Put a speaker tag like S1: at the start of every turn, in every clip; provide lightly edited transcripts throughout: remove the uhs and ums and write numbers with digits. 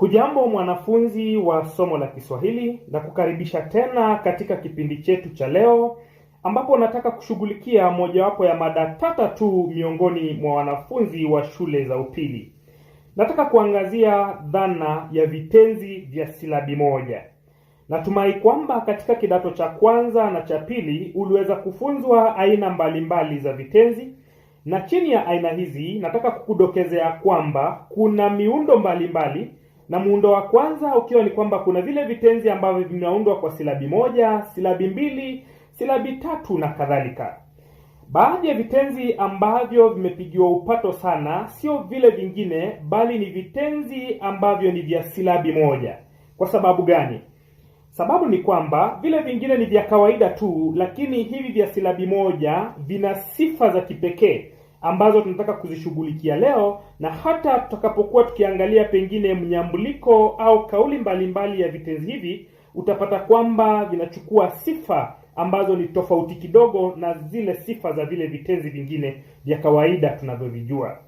S1: Hujambo mwanafunzi wa somo la Kiswahili, na kukaribisha tena katika kipindi chetu cha leo, ambapo nataka kushughulikia mojawapo ya mada tata tu miongoni mwa wanafunzi wa shule za upili. Nataka kuangazia dhana ya vitenzi vya silabi moja. Natumai kwamba katika kidato cha kwanza na cha pili uliweza kufunzwa aina mbalimbali za vitenzi, na chini ya aina hizi nataka kukudokezea kwamba kuna miundo mbalimbali, na muundo wa kwanza ukiwa ni kwamba kuna vile vitenzi ambavyo vimeundwa kwa silabi moja, silabi mbili, silabi tatu na kadhalika. Baadhi ya vitenzi ambavyo vimepigiwa upato sana sio vile vingine, bali ni vitenzi ambavyo ni vya silabi moja. Kwa sababu gani? Sababu ni kwamba vile vingine ni vya kawaida tu, lakini hivi vya silabi moja vina sifa za kipekee ambazo tunataka kuzishughulikia leo, na hata tutakapokuwa tukiangalia pengine mnyambuliko au kauli mbalimbali ya vitenzi hivi, utapata kwamba vinachukua sifa ambazo ni tofauti kidogo na zile sifa za vile vitenzi vingine vya kawaida tunavyovijua.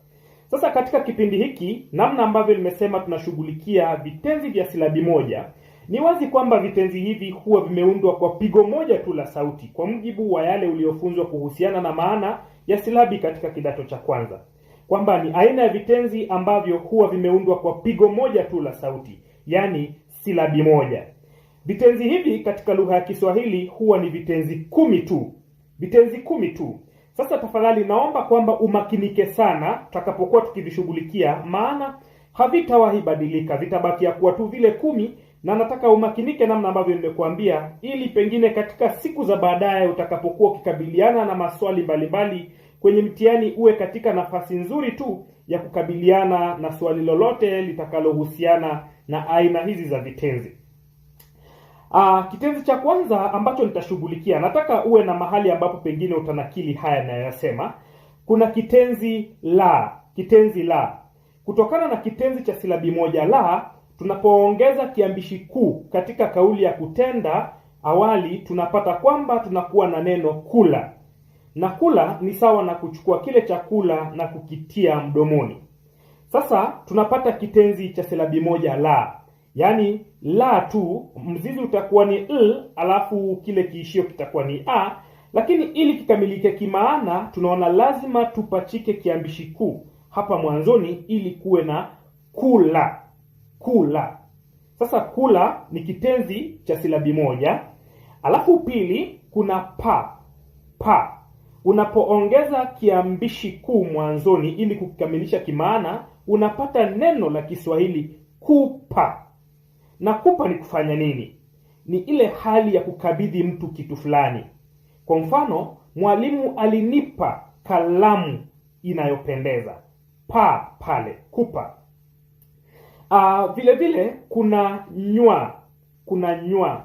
S1: Sasa katika kipindi hiki, namna ambavyo nimesema tunashughulikia vitenzi vya silabi moja, ni wazi kwamba vitenzi hivi huwa vimeundwa kwa pigo moja tu la sauti, kwa mujibu wa yale uliofunzwa kuhusiana na maana ya silabi katika kidato cha kwanza, kwamba ni aina ya vitenzi ambavyo huwa vimeundwa kwa pigo moja tu la sauti, yani silabi moja. Vitenzi hivi katika lugha ya Kiswahili huwa ni vitenzi 10 tu. Vitenzi 10 tu. Sasa tafadhali naomba kwamba umakinike sana tutakapokuwa tukivishughulikia, maana havitawahi badilika, vitabakia kuwa tu vile 10, na nataka umakinike namna ambavyo nimekuambia, ili pengine katika siku za baadaye utakapokuwa ukikabiliana na maswali mbalimbali kwenye mtihani uwe katika nafasi nzuri tu ya kukabiliana na swali lolote litakalohusiana na aina hizi za vitenzi. Kitenzi cha kwanza ambacho nitashughulikia, nataka uwe na mahali ambapo pengine utanakili haya ninayosema. Kuna kitenzi la. Kitenzi la. Kutokana na kitenzi cha silabi moja la, tunapoongeza kiambishi kuu katika kauli ya kutenda awali, tunapata kwamba tunakuwa na neno kula. Na kula ni sawa na kuchukua kile chakula na kukitia mdomoni. Sasa tunapata kitenzi cha silabi moja la. Yaani la tu, mzizi utakuwa ni l, alafu kile kiishio kitakuwa ni a, lakini ili kikamilike kimaana tunaona lazima tupachike kiambishi kuu hapa mwanzoni ili kuwe na kula. Kula. Sasa kula ni kitenzi cha silabi moja. Alafu pili kuna pa. Pa. Unapoongeza kiambishi kuu mwanzoni ili kukamilisha kimaana, unapata neno la Kiswahili kupa. Na kupa ni kufanya nini? Ni ile hali ya kukabidhi mtu kitu fulani. Kwa mfano, mwalimu alinipa kalamu inayopendeza. Pa pale, kupa. Vile vile kuna nywa. Kuna nywa.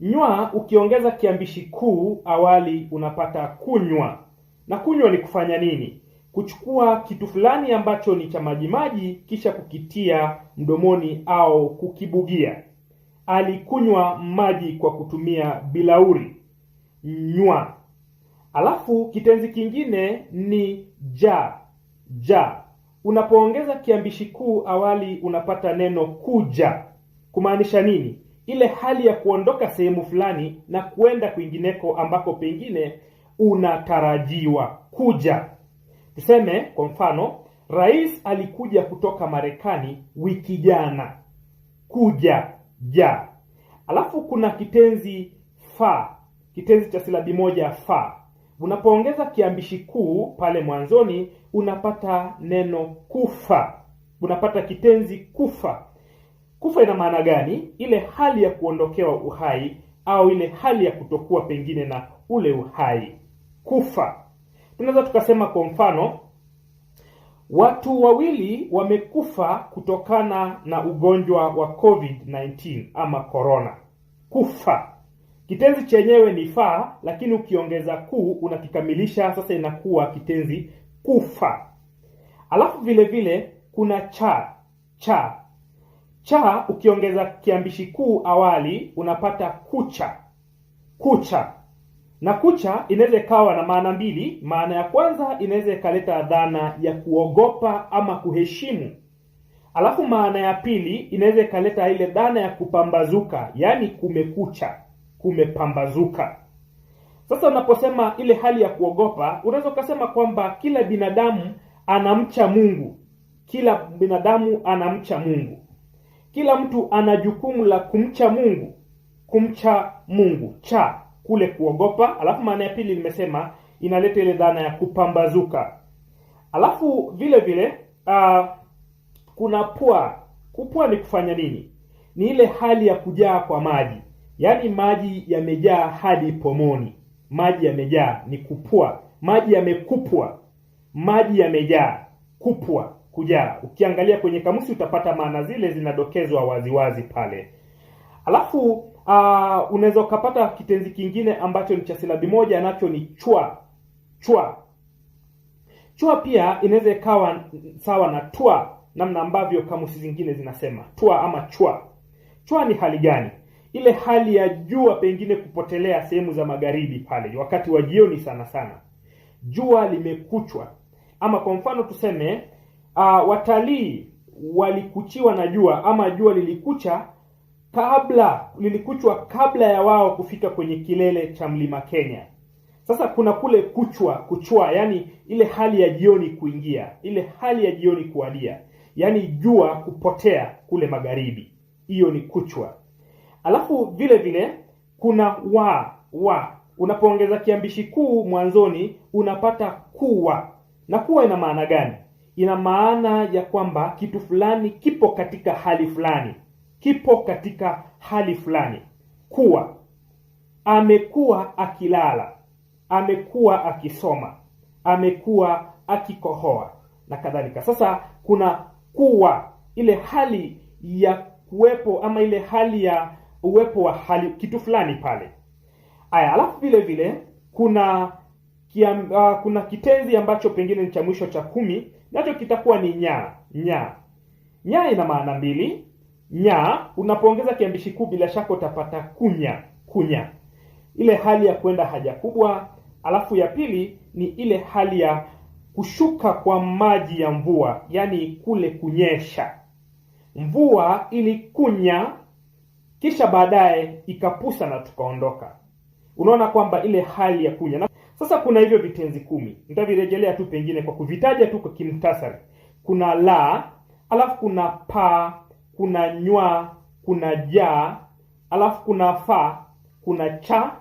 S1: Nywa ukiongeza kiambishi kuu awali unapata kunywa. Na kunywa ni kufanya nini? Kuchukua kitu fulani ambacho ni cha majimaji kisha kukitia mdomoni au kukibugia. Alikunywa maji kwa kutumia bilauri. Nywa. Alafu kitenzi kingine ni ja. Ja. Unapoongeza kiambishi kuu awali unapata neno kuja. Kumaanisha nini? Ile hali ya kuondoka sehemu fulani na kuenda kwingineko ambako pengine unatarajiwa. Kuja. Tuseme kwa mfano, rais alikuja kutoka Marekani wiki jana. Kuja, ja. Alafu kuna kitenzi fa. Kitenzi cha silabi moja fa. Unapoongeza kiambishi kuu pale mwanzoni unapata neno kufa. Unapata kitenzi kufa. Kufa ina maana gani? Ile hali ya kuondokewa uhai au ile hali ya kutokuwa pengine na ule uhai. Kufa. Tunaweza tukasema kwa mfano, watu wawili wamekufa kutokana na ugonjwa wa COVID-19 ama corona. Kufa. Kitenzi chenyewe ni fa, lakini ukiongeza ku unakikamilisha, sasa inakuwa kitenzi kufa. Alafu vile vile kuna cha. Cha. Cha ukiongeza kiambishi kuu awali unapata kucha. Kucha. Na kucha inaweza ikawa na maana mbili. Maana ya kwanza inaweza ikaleta dhana ya kuogopa ama kuheshimu. Alafu maana ya pili inaweza ikaleta ile dhana ya kupambazuka, yani kumekucha, kumepambazuka. Sasa unaposema ile hali ya kuogopa, unaweza kusema kwamba kila binadamu anamcha Mungu. Kila binadamu anamcha Mungu. Kila mtu ana jukumu la kumcha Mungu. Kumcha Mungu, cha kule kuogopa. Alafu maana ya pili nimesema inaleta ile dhana ya kupambazuka. Alafu vile vile kuna pua. Kupua ni kufanya nini? Ni ile hali ya kujaa kwa maji. Yaani maji yamejaa hadi pomoni. Maji yamejaa ni kupua. Maji yamekupwa. Maji yamejaa, kupwa, kujaa. Ukiangalia kwenye kamusi utapata maana zile zinadokezwa waziwazi pale. Alafu unaweza ukapata kitenzi kingine ambacho ni cha silabi moja, nacho ni chwa. Chwa. Chwa pia inaweza ikawa sawa na twa, namna ambavyo kamusi zingine zinasema twa ama chwa. Chwa ni hali gani? Ile hali ya jua pengine kupotelea sehemu za magharibi pale wakati wa jioni sana sana. Jua limekuchwa. Ama kwa mfano tuseme watalii walikuchiwa na jua, ama jua lilikuchwa kabla ya wao kufika kwenye kilele cha mlima Kenya. Sasa kuna kule kuchwa, yani ile hali ya jioni kuingia, ile hali ya jioni kuadia, yani jua kupotea kule magharibi. Hiyo ni kuchwa. Alafu vile vile kuna wa. Unapoongeza kiambishi kuu mwanzoni unapata kuwa. Na kuwa ina maana gani? Ina maana ya kwamba kitu fulani kipo katika hali fulani. Kipo katika hali fulani. Kuwa. Amekuwa akilala. Amekuwa akisoma. Amekuwa akikohoa na kadhalika. Sasa kuna kuwa, ile hali ya kuwepo ama ile hali ya uwepo wa hali kitu fulani pale. Aya, alafu vile vile kuna kitenzi ambacho pengine ni cha mwisho cha 10, nacho kitakuwa ni nya. Nya ina maana mbili. Nya unapoongeza kiambishi kuu bila shaka utapata kunya. Ile hali ya kwenda haja kubwa. Alafu ya pili ni ile hali ya kushuka kwa maji ya mvua, yani kule kunyesha. Mvua ilikunya kisha baadaye ikapusa na tukaondoka. Unaona kwamba ile hali ya kunya. Sasa kuna hivyo vitenzi 10. Nitavirejelea tu pengine kwa kuvitaja tu kwa kimtasari. Kuna la, alafu kuna pa, kuna nywa, kuna ja, alafu kuna fa, kuna cha,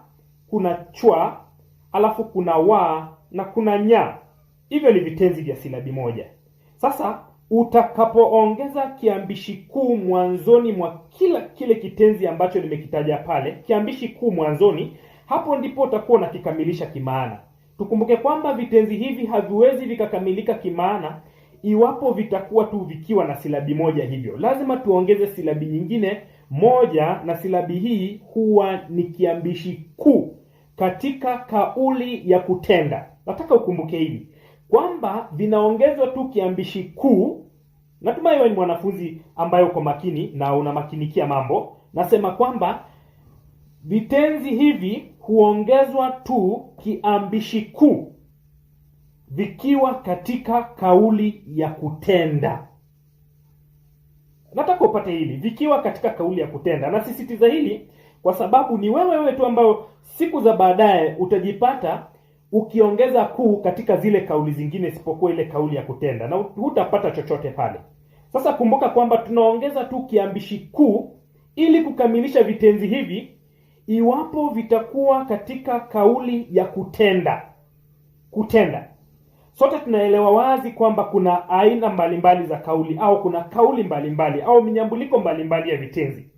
S1: kuna chwa, alafu kuna wa na kuna nya. Hivyo ni vitenzi vya silabi moja. Sasa utakapoongeza kiambishi kuu mwanzoni mwa kile kitenzi ambacho nimekitaja pale, kiambishi kuu mwanzoni, hapo ndipo utakuwa unakikamilisha kimaana. Tukumbuke kwamba vitenzi hivi haviwezi vikakamilika kimaana iwapo vitakuwa tu vikiwa na silabi moja hivyo. Lazima tuongeze silabi nyingine moja, na silabi hii huwa ni kiambishi kuu katika kauli ya kutenda. Nataka ukumbuke hivi kwamba vinaongezwa tu kiambishi kuu. Natumai wewe ni mwanafunzi ambaye uko makini na unamakinikia mambo. Nasema kwamba vitenzi hivi huongezwa tu kiambishi kuu vikiwa katika kauli ya kutenda. Nataka upate hili, vikiwa katika kauli ya kutenda. Na sisitiza hili kwa sababu ni wewe tu ambao siku za baadaye utajipata ukiongeza kuu katika zile kauli zingine isipokuwa ile kauli ya kutenda, na hutapata chochote pale. Sasa kumbuka kwamba tunaongeza tu kiambishi kuu ili kukamilisha vitenzi hivi iwapo vitakuwa katika kauli ya kutenda. Sote tunaelewa wazi kwamba kuna aina mbalimbali za kauli, au kuna kauli mbalimbali au minyambuliko mbalimbali ya vitenzi.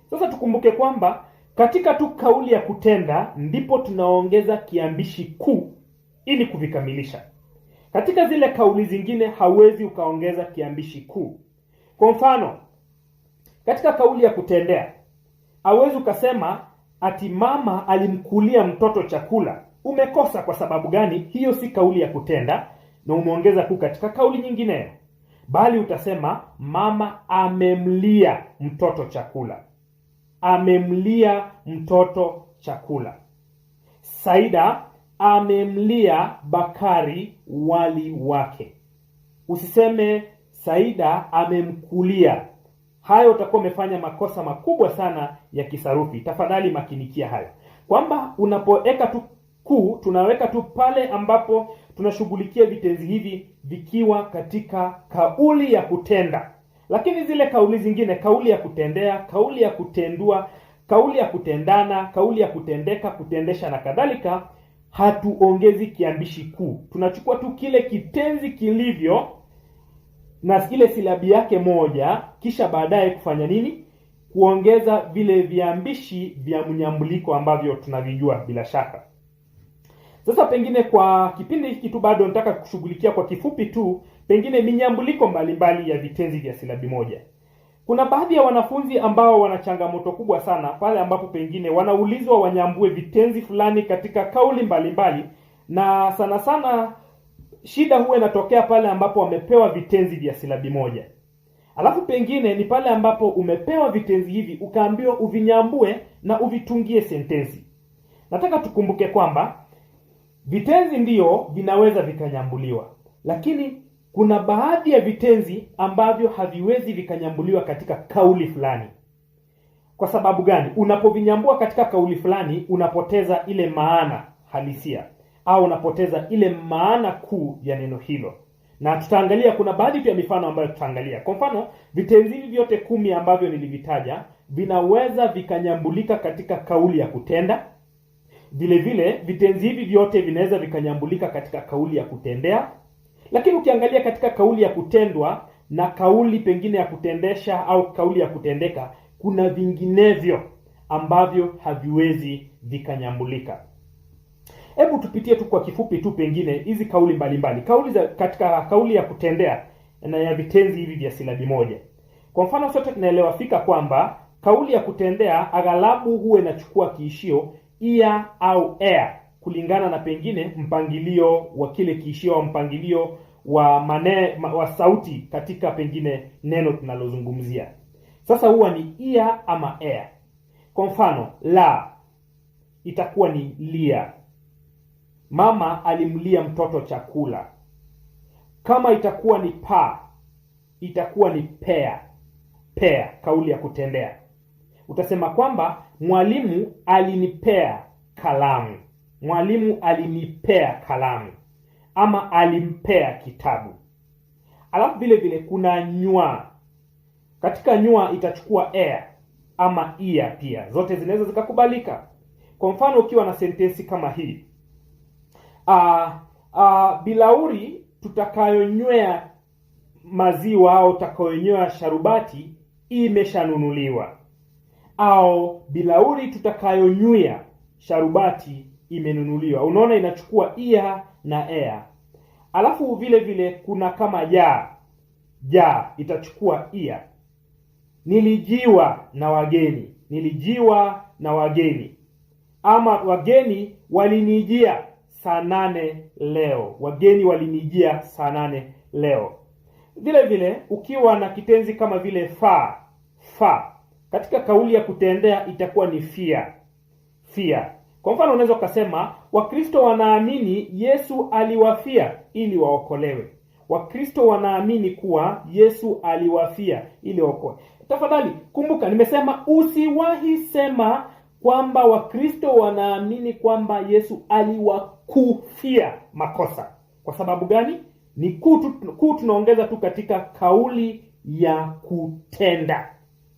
S1: Sasa tukumbuke kwamba katika tu kauli ya kutenda ndipo tunaongeza kiambishi kuu ili kuvikamilisha. Katika zile kauli zingine hauwezi ukaongeza kiambishi kuu. Kwa mfano, katika kauli ya kutendea, hauwezi ukasema ati mama alimkulia mtoto chakula. Umekosa. Kwa sababu gani? Hiyo si kauli ya kutenda na umeongeza kuu katika kauli nyingine. Bali utasema mama amemlia mtoto chakula. Amemlia mtoto chakula. Saida amemlia Bakari wali wake. Usiseme Saida amemkulia. Hayo utakuwa umefanya makosa makubwa sana ya kisarufi. Tafadhali makinikia hayo, kwamba unapoweka tu ku, tunaweka tu pale ambapo tunashughulikia vitenzi hivi vikiwa katika kauli ya kutenda. Lakini zile kauli zingine, kauli ya kutendea, kauli ya kutendua, kauli ya kutendana, kauli ya kutendeka, kutendesha na kadhalika, hatuongezi kiambishi ku. Tunachukua tu kile kitenzi kilivyo na ile silabi yake moja, kisha baadaye kufanya nini? Kuongeza vile viambishi vya mnyambuliko ambavyo tunavijua bila shaka. Sasa pengine kwa kipindi hiki tu bado nataka kushughulikia kwa kifupi tu pengine minyambuliko mbalimbali ya vitenzi vya silabi moja. Kuna baadhi ya wanafunzi ambao wana changamoto kubwa sana pale ambapo pengine wanaulizwa wanyambue vitenzi fulani katika kauli mbalimbali, na sana sana shida huwa inatokea pale ambapo wamepewa vitenzi vya silabi moja. Alafu pengine ni pale ambapo umepewa vitenzi hivi ukaambiwa uvinyambue na uvitungie sentensi. Nataka tukumbuke kwamba vitenzi ndiyo vinaweza vikanyambuliwa, lakini kuna baadhi ya vitenzi ambavyo haviwezi vikanyambuliwa katika kauli fulani. Kwa sababu gani? Unapovinyambua katika kauli fulani unapoteza ile maana halisia, au unapoteza ile maana kuu ya neno hilo. Na tutaangalia, kuna baadhi ya mifano ambayo tutaangalia. Kwa mfano, vitenzi hivi vyote 10 ambavyo nilivitaja vinaweza vikanyambulika katika kauli ya kutenda. Vile vile vitenzi hivi vyote vinaweza vikanyambulika katika kauli ya kutendea. Lakini ukiangalia katika kauli ya kutendwa na kauli pengine ya kutendesha au kauli ya kutendeka, kuna vinginevyo ambavyo haviwezi vikanyambulika. Hebu tupitie tu kwa kifupi tu pengine hizi kauli mbalimbali. Kauli za katika kauli ya kutendea na ya vitenzi hivi vya silabi moja. Kwa mfano, sote tunaelewa fika kwamba kauli ya kutendea aghalabu huwa inachukua kiishio ia au ea kulingana na pengine mpangilio wa kile kiishio au mpangilio wa sauti katika pengine neno tunalozungumzia. Sasa huwa ni ia ama ea. Kwa mfano, la itakuwa ni lia. Mama alimlia mtoto chakula. Kama itakuwa ni pa, itakuwa ni pea. Pea, kauli ya kutendea. Utasema kwamba mwalimu alinipea kalamu. Mwalimu alinipea kalamu, ama alimpea kitabu. Alafu vile vile kuna nywa. Katika nywa itachukua ea ama ia pia. Zote zinaweza zikakubalika. Kwa mfano, ukiwa na sentensi kama hii, bilauri tutakayonywea maziwa au tutakayonywea sharubati imeshanunuliwa, au bilauri tutakayonywea sharubati imenunuliwa. Unaona, inachukua ia na ea. Alafu vile vile kuna kama ja itachukua ia. Nilijiwa na wageni. Nilijiwa na wageni, ama wageni walinijia saa 8 leo. Wageni walinijia saa 8 leo. Vile vile ukiwa na kitenzi kama vile fa katika kauli ya kutendea itakuwa ni fia. Kwa mfano, unaweza kusema Wakristo wanaamini Yesu aliwafia ili waokolewe. Wakristo wanaamini kuwa Yesu aliwafia ili waokolewe. Tafadhali kumbuka, nimesema usiwahi sema kwamba Wakristo wanaamini kwamba Yesu aliwakufia. Makosa. Kwa sababu gani? Ni ku tunaongeza tu katika kauli ya kutenda.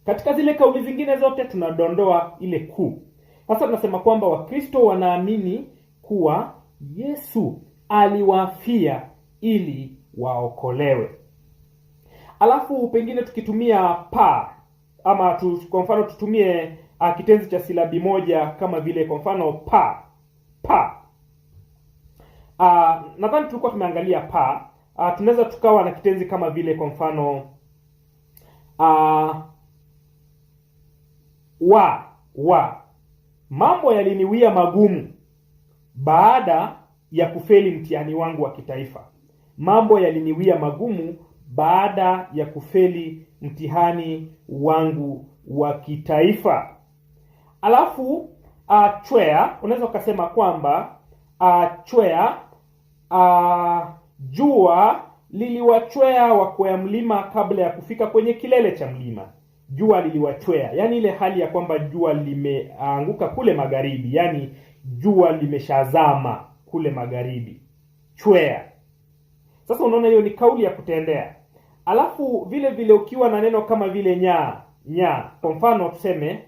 S1: Katika zile kauli zingine zote tunadondoa ile ku. Sasa tunasema kwamba Wakristo wanaamini kuwa Yesu aliwafia ili waokolewe. Alafu pengine tukitumia pa, ama kwa mfano tutumie kitenzi cha silabi moja kama vile kwa mfano pa. Nadhani tulikuwa tumeangalia pa. Tunaweza tukawa na kitenzi kama vile kwa mfano wa. Mambo yaliniwia magumu baada ya kufeli mtihani wangu wa kitaifa. Mambo yaliniwia magumu baada ya kufeli mtihani wangu wa kitaifa. Alafu chwea, unaweza ukasema kwamba chwea, jua liliwachwea wakwea mlima kabla ya kufika kwenye kilele cha mlima. Jua liliwachwea, yani ile hali ya kwamba jua limeanguka kule magharibi, yani jua limeshazama kule magharibi. Chwea. Sasa unaona hiyo ni kauli ya kutendea. Alafu vile vile ukiwa na neno kama vile nya, kwa mfano tuseme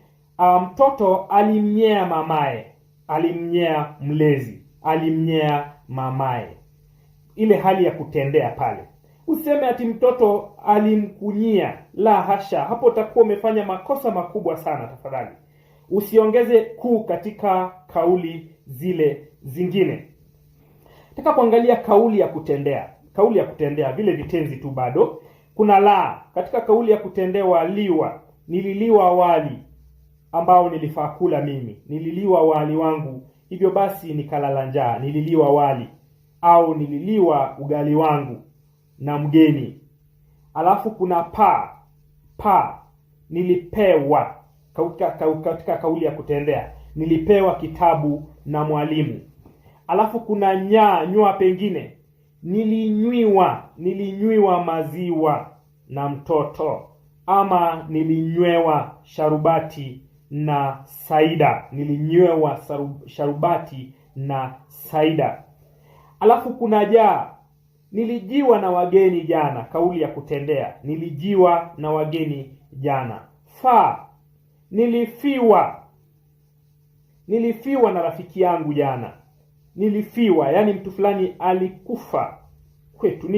S1: mtoto alimnyea mamaye, alimnyea mlezi, alimnyea mamaye. Ile hali ya kutendea pale. Useme ati mtoto alimkunyia, la hasha, hapo utakuwa umefanya makosa makubwa sana. Tafadhali usiongeze ku katika kauli zile zingine. Nataka kuangalia kauli ya kutendea. Kauli ya kutendea vile vitenzi tu bado. Kuna la katika kauli ya kutendewa. Liwa, nililiwa wali ambao nilifaa kula mimi, nililiwa wali wangu, hivyo basi nikalala njaa. Nililiwa wali, au nililiwa ugali wangu na mgeni. Alafu kuna pa, nilipewa katika kauli ya kutendea. Nilipewa kitabu na mwalimu. Alafu kuna nywa pengine. Nilinywiwa maziwa na mtoto, ama nilinywewa sharubati na saida. Nilinywewa sharubati na saida. Alafu kuna nilijiwa na wageni jana, kauli ya kutendea. Nilijiwa na wageni jana. Nilifiwa na rafiki yangu jana. Nilifiwa, yani mtu fulani alikufa kwetu.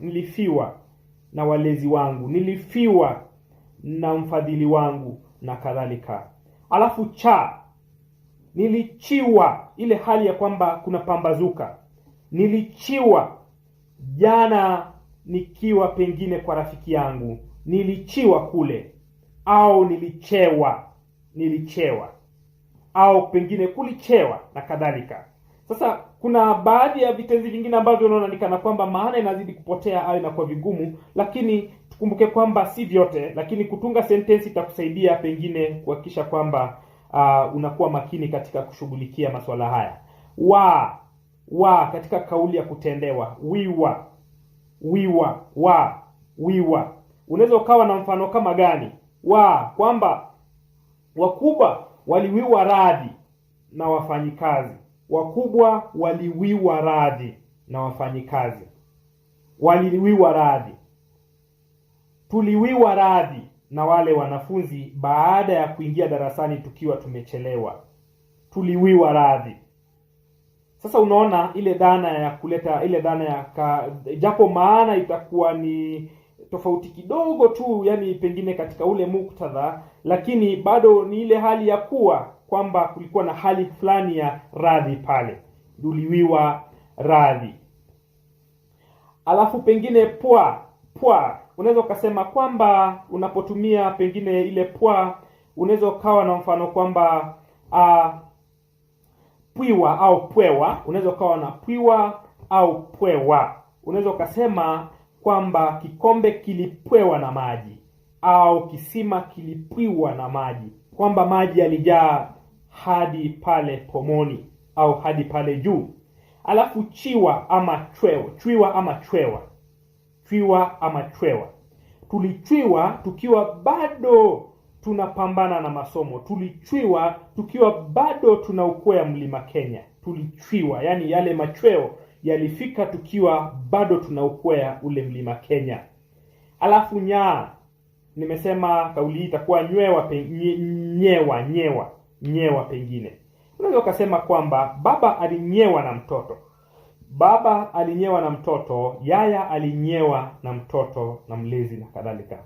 S1: Nilifiwa na walezi wangu. Nilifiwa na mfadhili wangu na kadhalika. Alafu nilichiwa, ile hali ya kwamba kuna pambazuka. Nilichiwa jana nikiwa pengine kwa rafiki yangu. Nilichiwa kule. Au nilichewa. Au pengine kulichewa na kadhalika. Sasa kuna baadhi ya vitenzi vingine ambavyo unaona ni kana kwamba maana inazidi kupotea au inakuwa vigumu, lakini tukumbuke kwamba si vyote, lakini kutunga sentensi itakusaidia pengine kuhakikisha kwamba unakuwa makini katika kushughulikia masuala haya. Katika kauli ya kutendewa. Wiwa. Unaweza ukawa na mfano kama gani? Kwamba wakubwa waliwiwa radhi na wafanyikazi. Wakubwa waliwiwa radhi na wafanyikazi. Waliwiwa radhi. Tuliwiwa radhi na wale wanafunzi baada ya kuingia darasani tukiwa tumechelewa. Tuliwiwa radhi. Sasa unaona ile dhana ya kuleta ile dhana ya japo maana itakuwa ni tofauti kidogo tu, yani pengine katika ule muktadha, lakini bado ni ile hali ya kwamba kulikuwa na hali fulani ya radhi pale. Tuliwiwa radhi. Alafu pengine pwa. Unaweza ukasema kwamba unapotumia pengine ile pwa, unaweza ukawa na mfano kwamba pwiwa au pwewa. Unaweza ukawa na pwiwa au pwewa. Unaweza ukasema kwamba kikombe kilipwewa na maji, au kisima kilipwiwa na maji, kwamba maji yalijaa hadi pale pomoni au hadi pale juu. Alafu chiwa ama chwewa. Tulichwiwa tukiwa bado tunapambana na masomo. Tulichwiwa tukiwa bado tunaukwea mlima Kenya. Tulichwiwa, yani yale machweo yalifika tukiwa bado tunaukwea ule mlima Kenya. Alafu nimesema kauli hii itakuwa nyewa pengine. Unaweza ukasema kwamba baba alinyewa na mtoto, yaya alinyewa na mtoto na mlezi na kadhalika.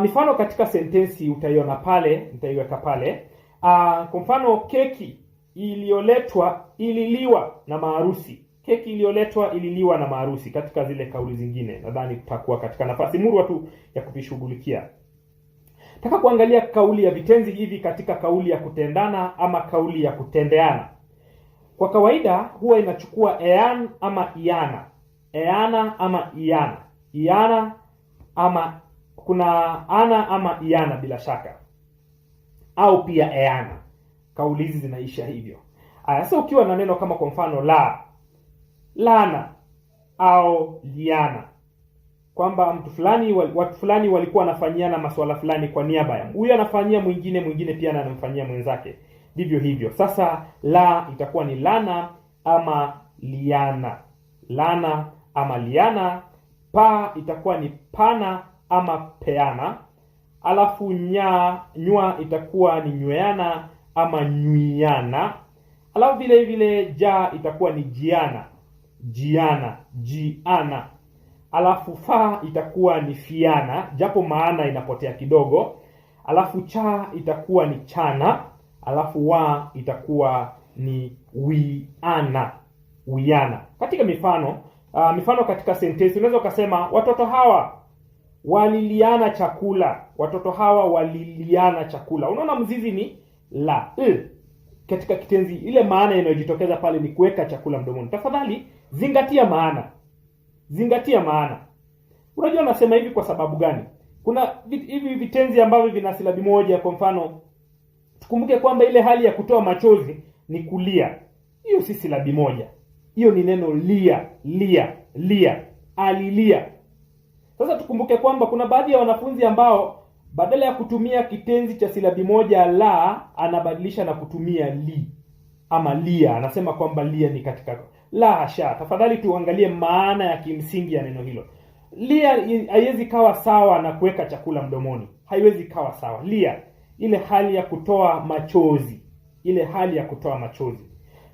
S1: Mifano katika sentensi utaiona pale, nitaiweka pale. Kwa mfano, keki iliyoletwa ililiwa na maharusi. Keki iliyoletwa ililiwa na maharusi. Katika zile kauli zingine nadhani tutakuwa katika nafasi murwa tu ya kuvishughulikia. Nataka kuangalia kauli ya vitenzi hivi katika kauli ya kutendana ama kauli ya kutendeana. Kwa kawaida huwa inachukua ean ama iana. Eana ama iana. Iana ama kuna ana ama iana bila shaka. Au pia eana. Kauli hizi zinaisha hivyo. Sasa ukiwa na neno kama kwa mfano lana, au liana, kwamba watu fulani walikuwa wanafanyiana masuala fulani kwa niaba ya huyu, anafanyia mwingine pia anamfanyia mwenzake, vivyo hivyo. Sasa la itakuwa ni lana ama liana, lana ama liana. Pa itakuwa ni pana ama peana. Alafu nywa itakuwa ni nyweana ama nywiana. Alafu vile vile ja itakuwa ni jiana, jiana. Alafu fa itakuwa ni fiana, japo maana inapotea kidogo. Alafu cha itakuwa ni chana. Alafu wa itakuwa ni wiana. Katika mifano katika sentensi unaweza ukasema watoto hawa waliliana chakula. Watoto hawa waliliana chakula. Unaona mzizi ni la. Katika kitenzi ile maana inayojitokeza pale ni kuweka chakula mdomoni. Tafadhali zingatia maana. Unajua nasema hivi kwa sababu gani? Kuna hivi vitenzi ambavyo vina silabi moja. Kwa mfano, tukumbuke kwamba ile hali ya kutoa machozi ni kulia. Hiyo si silabi moja. Hiyo ni neno lia, alilia. Sasa tukumbuke kwamba kuna baadhi ya wanafunzi ambao badala ya kutumia kitenzi cha silabi moja la, anabadilisha na kutumia li ama lia. Anasema kwamba lia ni katika la hasha. Tafadhali tuangalie maana ya kimsingi ya neno hilo. Lia haiwezi kawa sawa na kuweka chakula mdomoni. Haiwezi kawa sawa. Lia, ile hali ya kutoa machozi.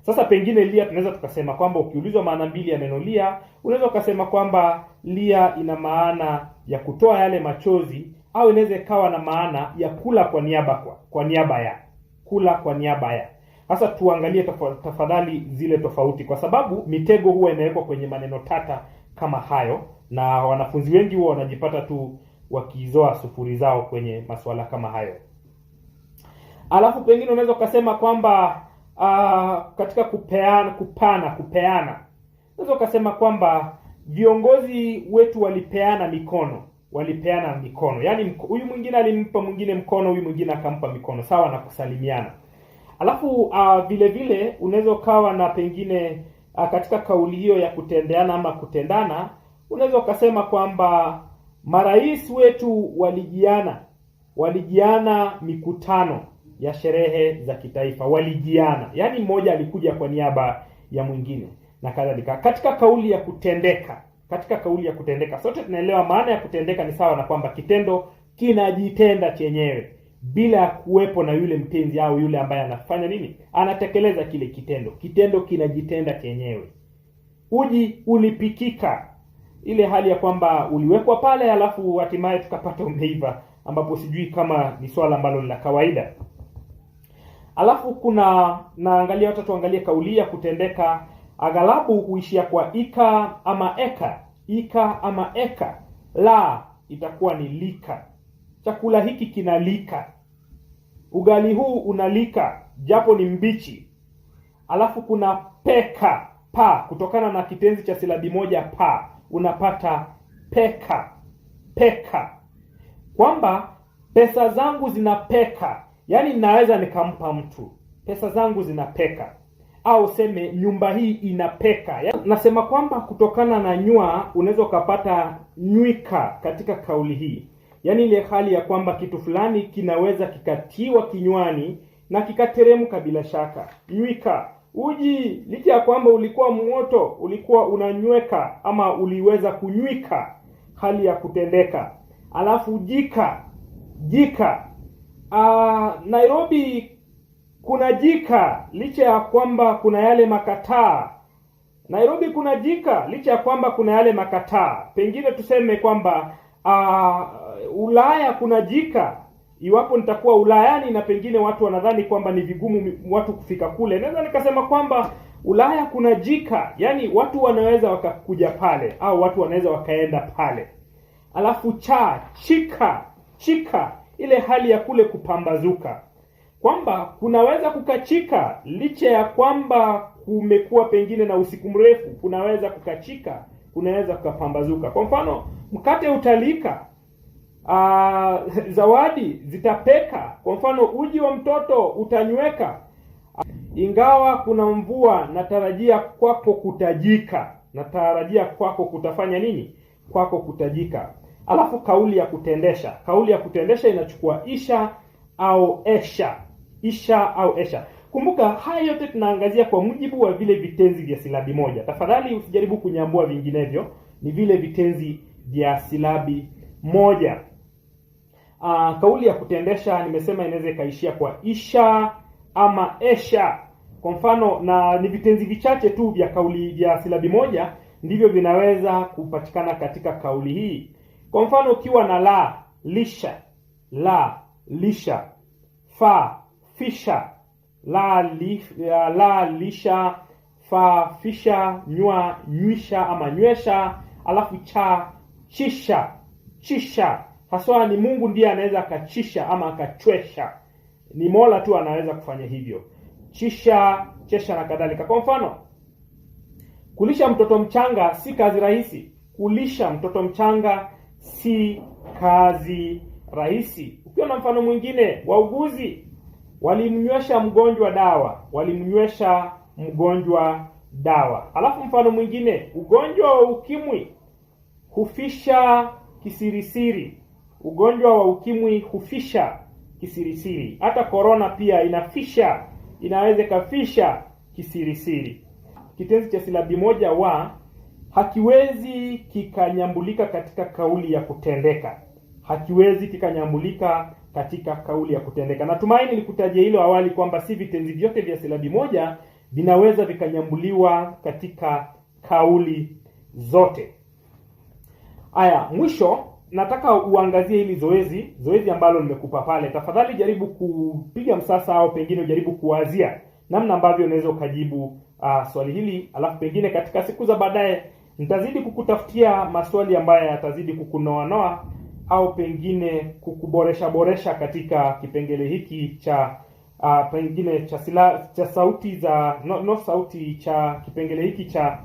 S1: Sasa pengine lia tunaweza tukasema kwamba ukiulizwa maana mbili ya neno lia, unaweza ukasema kwamba lia ina maana ya kutoa yale machozi, au inaweza ikawa na maana ya kula kwa niaba ya. Sasa tuangalie tafadhali zile tofauti, kwa sababu mitego huwa inawekwa kwenye maneno tata kama hayo, na wanafunzi wengi huwa wanajipata tu wakizoa sufuri zao kwenye masuala kama hayo. Alafu pengine unaweza ukasema kwamba katika kupeana, unaweza ukasema kwamba viongozi wetu walipeana mikono. Yaani huyu mwingine alimpa mwingine mkono, huyu mwingine akampa mikono, sawa na kusalimiana. Alafu vile vile unaweza ukawa na pengine katika kauli hiyo ya kutendeana ama kutendana, unaweza ukasema kwamba marais wetu walijiana mikutano ya sherehe za kitaifa. Walijiana, yaani mmoja alikuja kwa niaba ya mwingine na kadhalika. Katika kauli ya kutendeka, sote tunaelewa maana ya kutendeka ni sawa na kwamba kitendo kinajitenda chenyewe bila kuwepo na yule mtenzi au yule ambaye anafanya nini, anatekeleza kile kitendo. Kitendo kinajitenda chenyewe. Uji ulipikika, ile hali ya kwamba uliwekwa pale alafu hatimaye tukapata umeiva, ambapo sijui kama ni swala ambalo la kawaida. Alafu naangalia watu tuangalie kauli ya kutendeka, aghalabu huishia kwa ika ama eka. La itakuwa ni lika. Chakula hiki kinalika. Ugali huu unalika japo ni mbichi. Alafu kuna peka, kutokana na kitenzi cha silabi moja unapata peka. Kwamba pesa zangu zinapeka, yaani naweza nikampa mtu pesa zangu zinapeka, au seme nyumba hii inapeka. Nasema kwamba kutokana na nywa unaweza ukapata nywika katika kauli hii, yaani ile hali ya kwamba kitu fulani kinaweza kikatiwa kinywani na kikateremka bila shaka. Nywika. Uji licha ya kwamba ulikuwa moto, ulikuwa unanyweka ama uliweza kunywika, hali ya kutendeka. Alafu jika. Nairobi kuna jika licha ya kwamba kuna yale makataa. Nairobi kuna jika licha ya kwamba kuna yale makataa. Pengine tuseme kwamba Ulaya kuna jika, iwapo nitakuwa Ulayani na pengine watu wanadhani kwamba ni vigumu watu kufika kule, naweza nikasema kwamba Ulaya kuna jika, yani watu wanaweza wakakuja pale au watu wanaweza wakaenda pale. Alafu chika, ile hali ya kule kupambazuka, kwamba kunaweza kukachika licha ya kwamba kumekuwa pengine na usiku mrefu, kunaweza kukachika, kunaweza kukapambazuka. Kwa mfano, mkate utalika, zawadi zitapeka. Kwa mfano, uji wa mtoto utanyweka. Ingawa kuna mvua, natarajia kwako kutajika. natarajia kwako kutafanya nini? Kwako kutajika. Alafu kauli ya kutendesha. Kauli ya kutendesha inachukua isha au esha. Isha au esha. Kumbuka haya yote tunaangazia kwa mujibu wa vile vitenzi vya silabi moja. Tafadhali usijaribu kunyambua vinginevyo, ni vile vitenzi vya silabi moja. Kauli ya kutendesha nimesema inaweza ikaishia kwa isha ama esha. Kwa mfano, na ni vitenzi vichache tu vya kauli vya silabi moja ndivyo vinaweza kupatikana katika kauli hii. Kwa mfano, ukiwa na la, lisha, la, lisha, fa, fisha, la, lisha, fa, fisha, nywa, nywisha ama nywesha, alafu cha, chisha, chisha. Haswa ni Mungu ndiye anaweza akachisha ama akachwesha. Ni Mola tu anaweza kufanya hivyo. Chisha, chesha na kadhalika. Kwa mfano, kulisha mtoto mchanga si kazi rahisi. Kulisha mtoto mchanga si kazi rahisi. Ukiwa na mfano mwingine, wauguzi walimnywesha mgonjwa dawa. Walimnywesha mgonjwa dawa. Alafu mfano mwingine, ugonjwa wa ukimwi hufisha kisirisiri. Ugonjwa wa ukimwi hufisha kisirisiri. Hata corona pia inafisha, inaweza kafisha kisirisiri. Kitenzi cha silabi moja wa hakiwezi kikanyambulika katika kauli ya kutendeka. Hakiwezi kikanyambulika katika kauli ya kutendeka. Natumaini nilikutajia hilo awali kwamba si vitenzi vyote vya silabi moja vinaweza vikanyambuliwa katika kauli zote. Aya, mwisho nataka uangazie hili zoezi ambalo nimekupa pale. Tafadhali jaribu kupiga msasa au pengine ujaribu kuwazia namna ambavyo unaweza ukajibu swali hili, alafu pengine katika siku za baadaye nitazidi kukutafutia maswali ambayo yatazidi kukunoanoa au pengine kukuboresha katika kipengele hiki cha pengine cha sauti za sauti cha kipengele hiki cha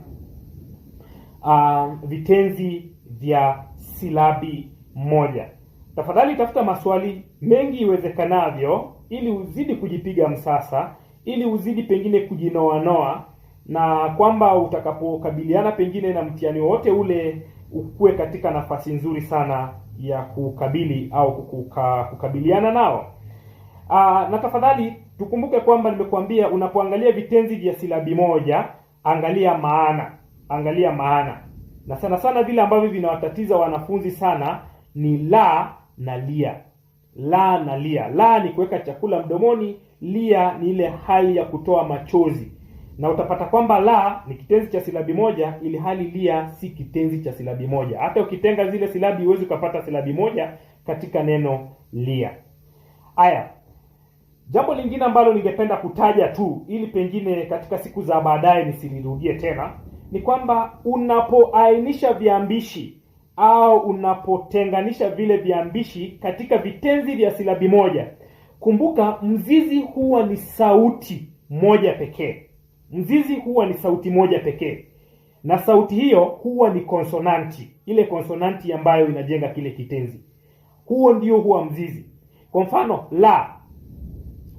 S1: vitenzi vya silabi moja. Tafadhali tafuta maswali mengi iwezekanavyo ili uzidi kujipiga msasa, ili uzidi pengine kujinoanoa, na kwamba utakapokabiliana pengine na mtihani wote ule ukue katika nafasi nzuri sana ya kukabili au kukabiliana nao. Na tafadhali tukumbuke kwamba nimekuambia unapoangalia vitenzi vya silabi moja, angalia maana. Na sana vile ambavyo vinawatatiza wanafunzi sana ni la na lia. La na lia. La ni kuweka chakula mdomoni, lia ni ile hali ya kutoa machozi. Na utapata kwamba la ni kitenzi cha silabi moja ili hali lia si kitenzi cha silabi moja. Hata ukitenga zile silabi huwezi ukapata silabi moja katika neno lia. Aya. Jambo lingine ambalo ningependa kutaja tu ili pengine katika siku za baadaye nisilirudie tena ni kwamba unapoainisha viambishi au unapotenganisha vile viambishi katika vitenzi vya silabi moja, kumbuka mzizi huwa ni sauti moja pekee. Mzizi huwa ni sauti moja pekee. Na sauti hiyo huwa ni konsonanti. Ile konsonanti ambayo inajenga kile kitenzi. Huo ndio huwa mzizi. Kwa mfano, la,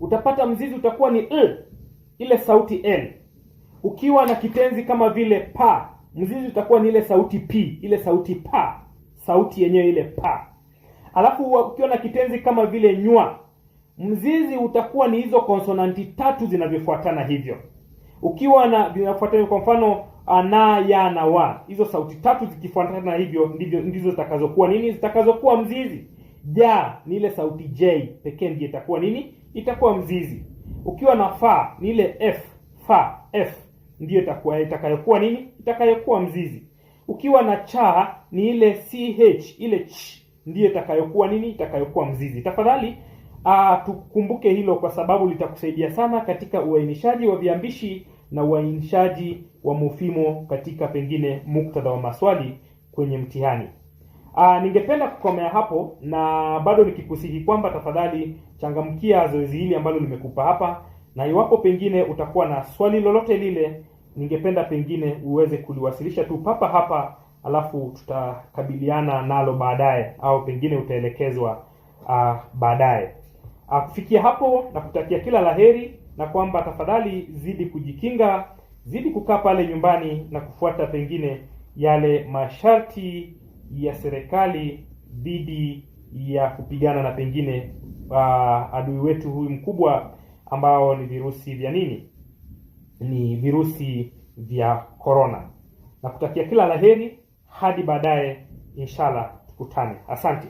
S1: utapata mzizi utakuwa ni l, ile sauti l. Ukiwa na kitenzi kama vile pa, mzizi utakuwa ni ile sauti p, ile sauti pa, sauti yenyewe ile pa. Alafu ukiwa na kitenzi kama vile nywa, mzizi utakuwa ni hizo konsonanti tatu zinavyofuatana hivyo. Ukiwa na vinafuatana kwa mfano na, ya na wa, hizo sauti tatu zikifuatana hivyo ndizo zitakazokuwa nini? Zitakazokuwa mzizi. Ja ni ile sauti j pekee ndiyo itakuwa nini? Itakuwa mzizi. Ukiwa na fa ni ile f, fa, f ndiyo itakayokuwa nini? Itakayokuwa mzizi. Ukiwa na cha ni ile ch, ile ch ndiyo itakayokuwa nini? Itakayokuwa mzizi. Tafadhali tukumbuke hilo kwa sababu litakusaidia sana katika uainishaji wa viambishi na uainishaji wa mofimo katika pengine muktadha wa maswali kwenye mtihani. Ningependa kukomea hapo na bado nikikusihi kwamba tafadhali changamkia zoezi hili ambalo nimekupa hapa, na iwapo pengine utakuwa na swali lolote lile ningependa pengine uweze kuliwasilisha tu papa hapa, alafu tutakabiliana nalo baadaye au pengine utaelekezwa baadaye. Kufikia hapo na kutakia kila laheri, na kwamba tafadhali zidi kujikinga zidi kukaa pale nyumbani na kufuata pengine yale masharti ya serikali dhidi ya kupigana na pengine adui wetu huyu mkubwa ambao ni virusi vya nini? Ni virusi vya corona. Na kutakia kila laheri hadi baadaye, inshallah tukutane. Asante.